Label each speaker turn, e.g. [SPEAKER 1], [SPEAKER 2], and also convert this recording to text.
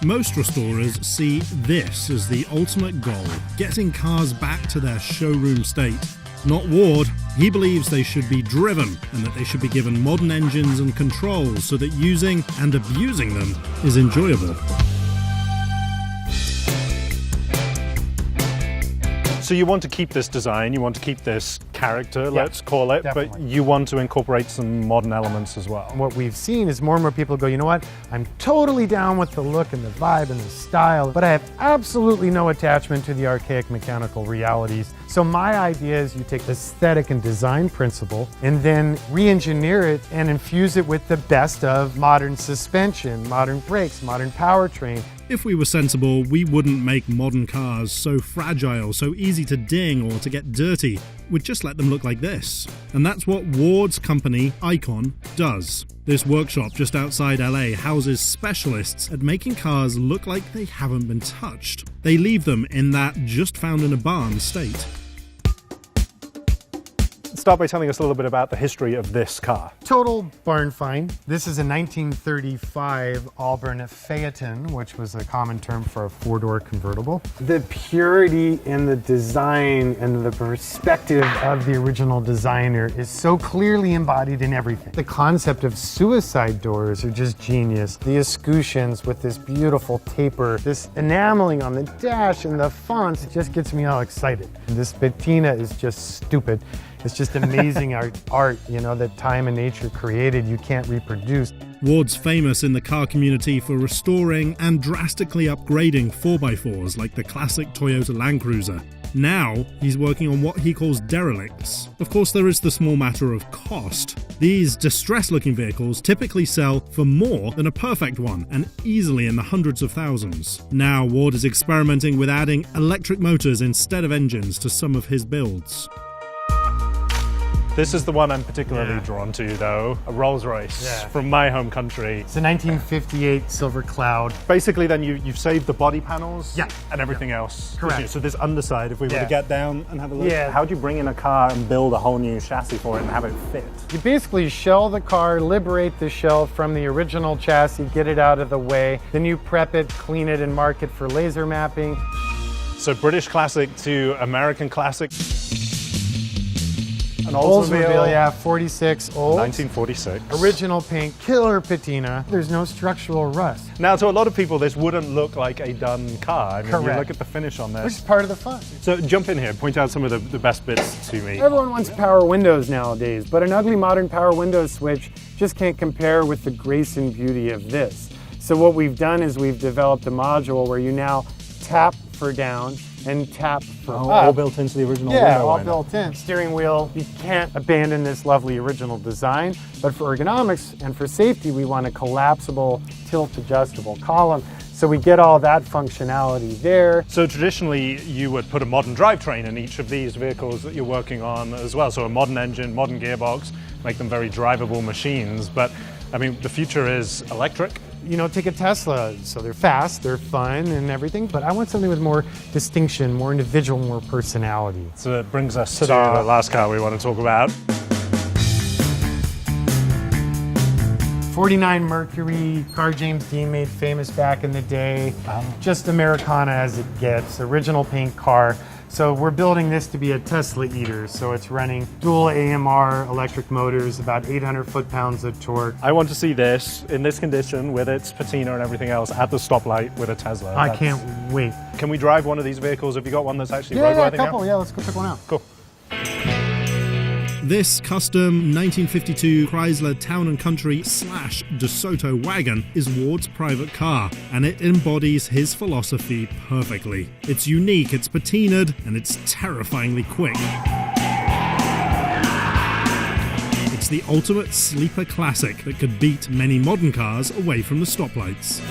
[SPEAKER 1] Most restorers see this as the ultimate goal, getting cars back to their showroom state. Not Ward. He believes they should be driven and that they should be given modern engines and controls so that using and abusing them is enjoyable.
[SPEAKER 2] So you want to keep this design, you want to keep this character, let's call it,
[SPEAKER 3] definitely.
[SPEAKER 2] but you want to incorporate some modern elements as well.
[SPEAKER 3] What we've seen is more and more people go, you know what, I'm totally down with the look and the vibe and the style, but I have absolutely no attachment to the archaic mechanical realities. So my idea is you take the aesthetic and design principle and then re-engineer it and infuse it with the best of modern suspension, modern brakes, modern powertrain.
[SPEAKER 1] If we were sensible, we wouldn't make modern cars so fragile, so easy to ding or to get dirty. We'd just let them look like this. And that's what Ward's company, Icon, does. This workshop just outside LA houses specialists at making cars look like they haven't been touched. They leave them in that just found in a barn state.
[SPEAKER 2] Start by telling us a little bit about the history of this car.
[SPEAKER 3] Total barn find. This is a 1935 Auburn Phaeton, which was a common term for a four-door convertible. The purity in the design and the perspective of the original designer is so clearly embodied in everything. The concept of suicide doors are just genius. The escutcheons with this beautiful taper, this enameling on the dash and the fonts, it just gets me all excited. And this patina is just stupid. It's just amazing art, you know, that time and nature created, you can't reproduce.
[SPEAKER 1] Ward's famous in the car community for restoring and drastically upgrading 4x4s like the classic Toyota Land Cruiser. Now, he's working on what he calls derelicts. Of course, there is the small matter of cost. These distressed-looking vehicles typically sell for more than a perfect one, and easily in the hundreds of thousands. Now, Ward is experimenting with adding electric motors instead of engines to some of his builds.
[SPEAKER 2] This is the one I'm particularly drawn to, though, a Rolls-Royce from my home country.
[SPEAKER 3] It's a 1958 Silver Cloud.
[SPEAKER 2] Basically, then you've saved the body panels and everything else.
[SPEAKER 3] Correct.
[SPEAKER 2] So this underside, if we were to get down and have a look,
[SPEAKER 3] Yeah.
[SPEAKER 2] how do you bring in a car and build a whole new chassis for it and have it fit?
[SPEAKER 3] You basically shell the car, liberate the shell from the original chassis, get it out of the way, then you prep it, clean it, and mark it for laser mapping.
[SPEAKER 2] So British classic to American classic. An
[SPEAKER 3] Oldsmobile, yeah, 46 old.
[SPEAKER 2] 1946.
[SPEAKER 3] Original paint, killer patina. There's no structural rust.
[SPEAKER 2] Now, to a lot of people, this wouldn't look like a done car. I mean, you look at the finish on
[SPEAKER 3] Which is
[SPEAKER 2] this.
[SPEAKER 3] part of the fun.
[SPEAKER 2] So jump in here, point out some of the best bits to me.
[SPEAKER 3] Everyone wants power windows nowadays, but an ugly modern power window switch just can't compare with the grace and beauty of this. So what we've done is we've developed a module where you now tap for down and tap for up.
[SPEAKER 2] All built into the original window.
[SPEAKER 3] Yeah, all
[SPEAKER 2] liner.
[SPEAKER 3] built in. Steering wheel, you can't abandon this lovely original design, but for ergonomics and for safety, we want a collapsible, tilt-adjustable column. So we get all that functionality there.
[SPEAKER 2] So traditionally, you would put a modern drivetrain in each of these vehicles that you're working on as well. So a modern engine, modern gearbox, make them very drivable machines. But I mean, the future is electric.
[SPEAKER 3] You know, take a Tesla, so they're fast, they're fun and everything, but I want something with more distinction, more individual, more personality.
[SPEAKER 2] So it brings us to the last car we want to talk about.
[SPEAKER 3] 49 Mercury, car James Dean made famous back in the day. Just Americana as it gets, original paint car. So we're building this to be a Tesla eater. So it's running dual AMR electric motors, about 800 foot-pounds of torque.
[SPEAKER 2] I want to see this in this condition with its patina and everything else at the stoplight with a Tesla.
[SPEAKER 3] I can't wait.
[SPEAKER 2] Can we drive one of these vehicles? Have you got one that's actually
[SPEAKER 3] Yeah,
[SPEAKER 2] roadworthy
[SPEAKER 3] a couple.
[SPEAKER 2] now?
[SPEAKER 3] Yeah, let's go pick one out.
[SPEAKER 2] Cool.
[SPEAKER 1] This custom 1952 Chrysler Town & Country / DeSoto wagon is Ward's private car, and it embodies his philosophy perfectly. It's unique, it's patinaed, and it's terrifyingly quick. It's the ultimate sleeper classic that could beat many modern cars away from the stoplights.